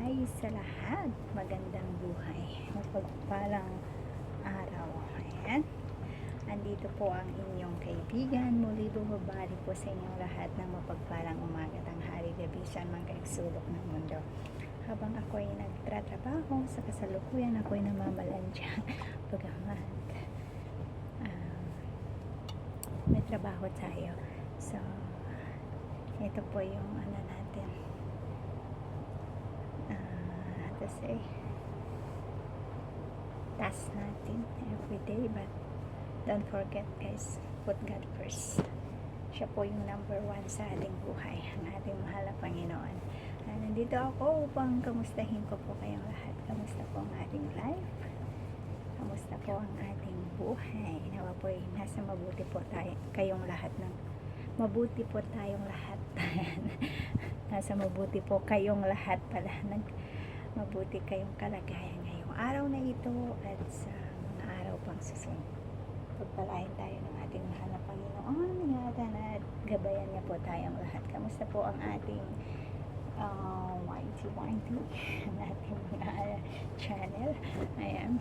guys sa lahat. Magandang buhay. Mapagpalang araw. Ayan. Andito po ang inyong kaibigan. Muli bumabali po sa inyong lahat ng mapagpalang umaga, tanghali, gabi, saan man kaigsulok ng mundo. Habang ako ay nagtratrabaho, sa kasalukuyan ako ay namamalansya. Bagamat may trabaho tayo. So, ito po yung ano natin. Kasi task natin everyday, but don't forget guys, put God first. Siya po yung number one sa ating buhay, ang ating mahal na Panginoon. Nandito ako upang kamustahin ko po kayong lahat. Kamusta po ang ating life? Kamusta po ang ating buhay? Nawa po ay nasa mabuti po tayo, kayong lahat ng mabuti po tayong lahat. Nasa mabuti po kayong lahat pala, mabuti kayong kalagayan ngayong araw na ito at sa mga araw pang susunod. Pagpalain tayo ng ating mahal na Panginoon, ingatan at gabayan niya po tayong lahat. Kamusta po ang ating ang ating mga channel? Ayan,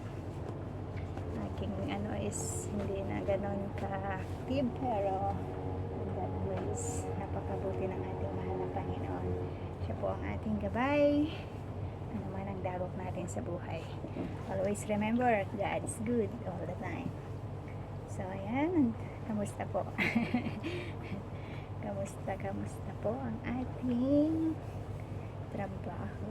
aking ano is hindi na ganon ka-active, pero God grace, napakabuti ng ating mahal na Panginoon. Siya po ang ating gabay, ano man ang dagok natin sa buhay. Always remember, God is good all the time. So, ayan. Kamusta po? Kamusta po ang ating trabaho?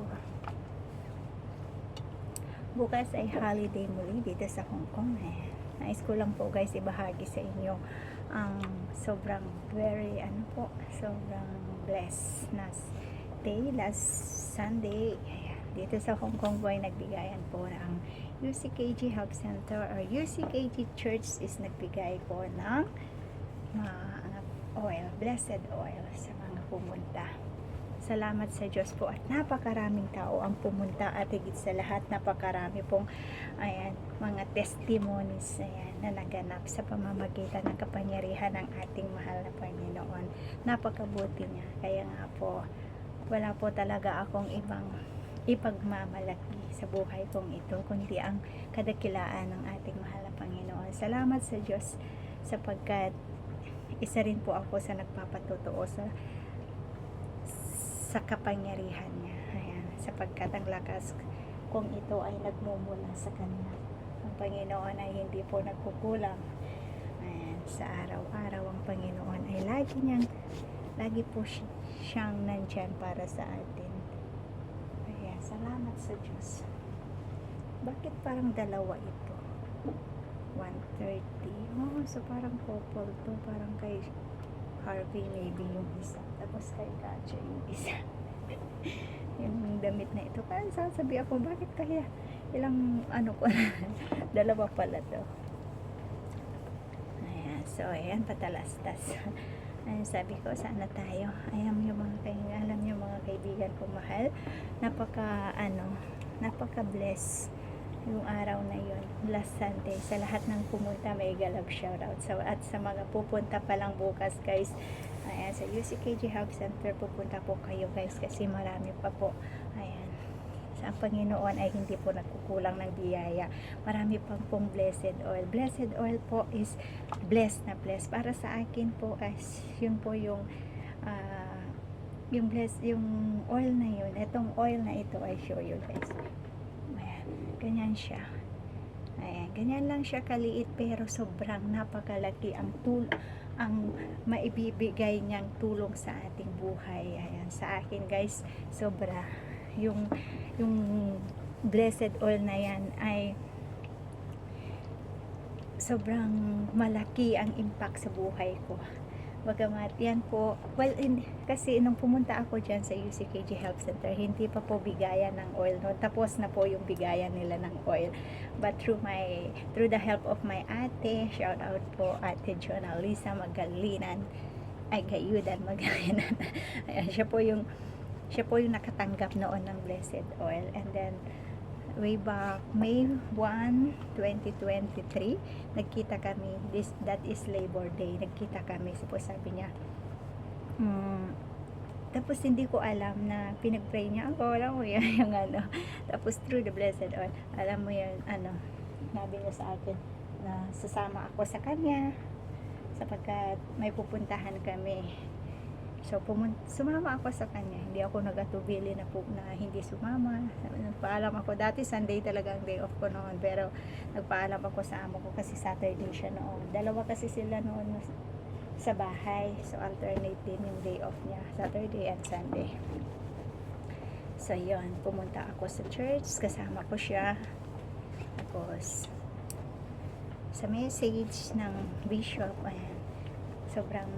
Bukas ay holiday muli dito sa Hong Kong. Nais ko lang po guys ibahagi sa inyo ang sobrang sobrang blessed na day last Sunday. Dito sa Hong Kong po ay nagbigayan po ng UCKG Health Center or UCKG Church is nagbigay po ng oil, blessed oil sa mga pumunta. Salamat sa Diyos po at napakaraming tao ang pumunta at higit sa lahat napakarami pong mga testimonies na naganap sa pamamagitan ng kapangyarihan ng ating mahal na Panginoon. Napakabuti niya. Kaya nga po, wala po talaga akong ibang ipagmamalaki sa buhay kong ito kundi ang kadakilaan ng ating mahal na Panginoon. Salamat sa Diyos sapagkat isa rin po ako sa nagpapatotoo sa kapangyarihan niya. Ayan, sapagkat ang lakas kung ito ay nagmumula sa Kanya. Ang Panginoon ay hindi po nagkukulang. Ayan, sa araw-araw ang Panginoon ay lagi po siyang nandyan para sa atin. Kaya salamat sa Diyos. Bakit parang dalawa ito? 1:30. So parang couple to. Parang kay Harvey maybe yung isa. Tapos kay Katya yung isa. Yung damit na ito. Kaya sasabi ako, bakit kaya ilang ko na. Dalawa pala to. Ayan. So ayan, patalastas. Ayan, sabi ko, sana tayo. Alam niyo mga kaibigan ko mahal. Napaka-bless yung araw na yun, last Sunday. Sa lahat ng pumunta, may galab shoutout. At sa mga pupunta pa lang bukas guys, ayan, sa UCKG Health Center pupunta po kayo guys kasi marami pa po. Ayan, sa Panginoon ay hindi po nagkukulang ng biyaya. Marami pang pong blessed oil. Blessed oil po is blessed na blessed. Para sa akin po as yun po yung oil na yun. Itong oil na ito I show you guys. Ganyan siya. Ayan, ganyan lang siya kaliit pero sobrang napakalaki ang maibibigay niyang tulong sa ating buhay. Ayan, sa akin guys, sobra. Yung blessed oil na yan ay sobrang malaki ang impact sa buhay ko. Bagamat yan po, kasi nung pumunta ako dyan sa UCKG Health Center, hindi pa po bigayan ng oil. No? Tapos na po yung bigayan nila ng oil. But through the help of my ate, shout out po Ate Jonalisa Magalinan, ay Gayudan Magalinan. Ayan, siya po yung nakatanggap noon ng blessed oil. And then, way back May 1, 2023 nagkita kami, that is Labor Day, nagkita kami. So sabi niya tapos hindi ko alam na pinag-pray niya ako, alam mo yun, yung ano, tapos through the blessed oil, alam mo yun, ano, nabi niya sa akin, na sasama ako sa kanya, sapagkat may pupuntahan kami. So, sumama ako sa kanya. Hindi ako nagatubili na hindi sumama. Nagpaalam ako. Dati, Sunday talaga ang day off ko noon. Pero, nagpaalam ako sa amo ko kasi Saturday siya noon. Dalawa kasi sila noon sa bahay. So, alternate din yung day off niya. Saturday and Sunday. So, yun. Pumunta ako sa church. Kasama ko siya. Tapos, sa message ng bishop, ayan, sobrang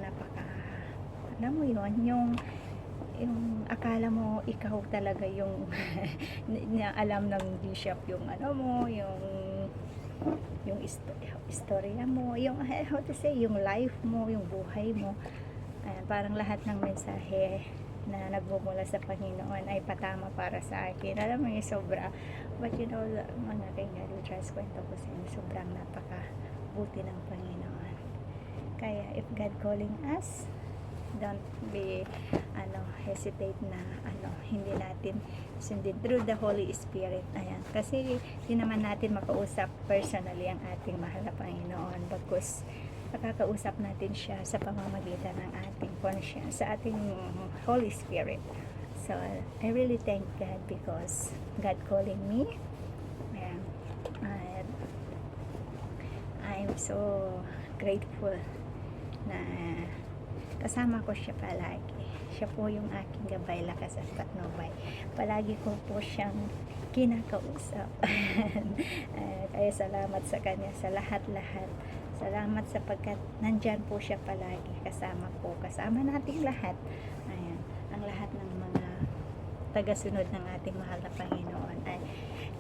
alam mo yun, yung akala mo ikaw talaga yung na alam ng bishop yung ano mo, yung istorya mo, yung how to say, yung life mo, yung buhay mo. Ayan, parang lahat ng mensahe na nagmumula sa Panginoon ay patama para sa akin. Alam mo yung sobra. But you know, mga kaibigan, kwento ko sa inyo, sobrang napakabuti ng Panginoon. Kaya if God calling us, don't be hesitate na hindi natin sundin through the Holy Spirit. Ayan, kasi hindi naman natin makausap personally ang ating mahal na Panginoon, because makakausap natin siya sa pamamagitan ng ating conscience, sa ating Holy Spirit. So I really thank God because God calling me. Ayan, and I'm so grateful na kasama ko siya palagi. Siya po yung aking gabay, lakas at patnubay. Palagi ko po siyang kinakausap. Kaya salamat sa kanya sa lahat-lahat. Salamat sapagkat nandyan po siya palagi. Kasama po. Kasama nating lahat. Ayan. Ang lahat ng mga tagasunod ng ating mahal na Panginoon ay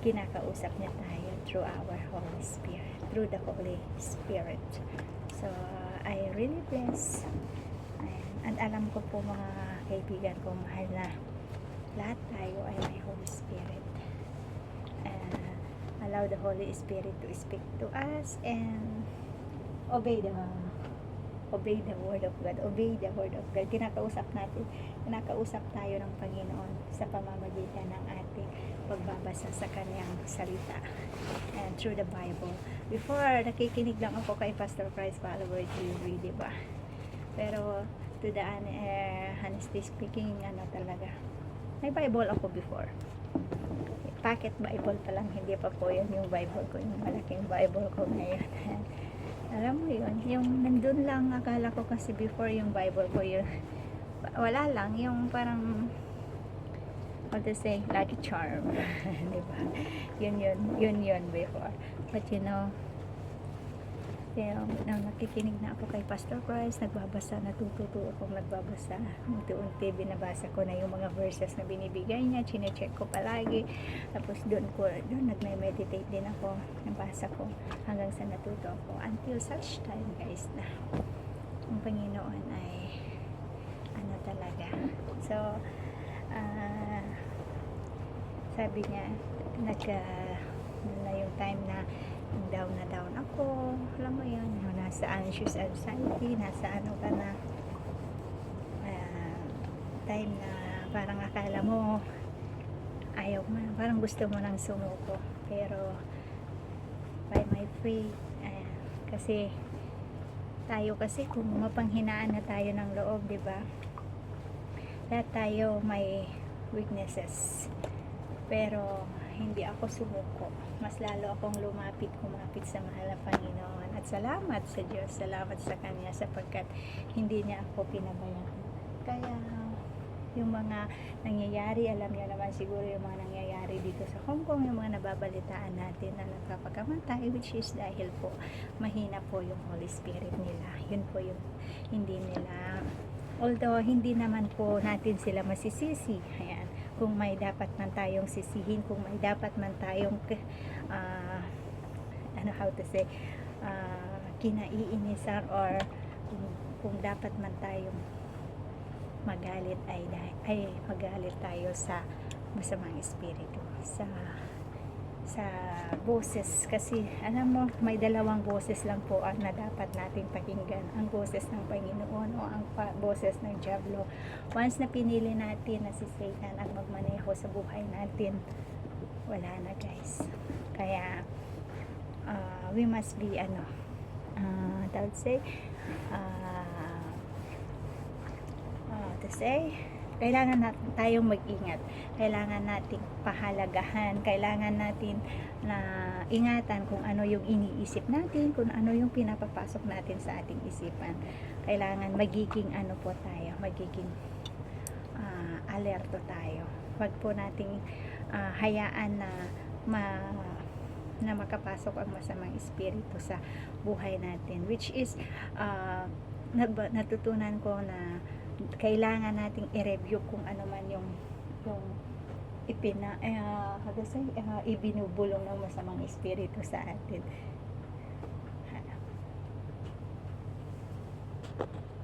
kinakausap niya tayo through our Holy Spirit. Through the Holy Spirit. So, I really bless. At alam ko po mga kaibigan ko, mahal na lahat tayo ay may Holy Spirit. Allow the Holy Spirit to speak to us and obey the Word of God. Obey the Word of God. Kinakausap tayo ng Panginoon sa pamamagitan ng ating pagbabasa sa Kanyang salita and through the Bible. Before, nakikinig lang ako kay Pastor Christ Follower TV, diba? Pero to the honestly speaking, talaga, may Bible ako before. Pocket Bible pa lang, hindi pa po yun yung Bible ko, yung malaking Bible ko ngayon. Alam mo yun, yung nandun lang, akala ko kasi before yung Bible ko yun, wala lang, yung parang how to say, lucky charm. Diba? Yun before. But you know, nang nakikinig na ako kay Pastor Christ, nagbabasa, natututo akong nagbabasa. Unti-unti binabasa ko na yung mga verses na binibigay niya, chine-check ko palagi. Tapos doon nagme-meditate din ako, nabasa ko hanggang sa natuto ako. Until such time, guys, na ang Panginoon ay talaga. So, sabi niya, na yung time na down ako, alam mo yun, nasa anxious anxiety, nasa ka na, time na parang akala mo ayaw mo, parang gusto mo nang sumuko, pero by my faith, kasi kung mapanghinaan na tayo ng loob, diba, lahat tayo may weaknesses, pero hindi ako sumuko. Mas lalo akong kumapit sa mahal na Panginoon. At salamat sa Diyos, salamat sa Kanya sapagkat hindi niya ako pinabayaan. Kaya yung mga nangyayari, alam niyo naman siguro yung mga nangyayari dito sa Hong Kong, yung mga nababalitaan natin na nagpapakamatay, which is dahil po mahina po yung Holy Spirit nila. Yun po yung hindi nila, although hindi naman po natin sila masisisi. Ayan, kung may dapat man tayong sisihin, kung may dapat man tayong how to say, kinaiinisan, or kung dapat man tayong magalit ay magalit tayo sa masamang espiritu, sa sa boses, kasi alam mo may dalawang boses lang po ang na dapat nating pakinggan, ang boses ng Panginoon o ang boses ng Diablo. Once na pinili natin na si Satan ang magmaneho sa buhay natin, wala na guys. Kaya we must be tawag say to say, kailangan natin tayong mag-ingat, kailangan nating pahalagahan, kailangan natin na ingatan kung ano yung iniisip natin, kung ano yung pinapapasok natin sa ating isipan. Kailangan magiging po tayo, magiging alerto tayo. Wag po nating hayaan na makapasok ang masamang espiritu sa buhay natin, which is natutunan ko na kailangan nating i-review kung ano man yung ibinubulong ng masamang espiritu sa atin.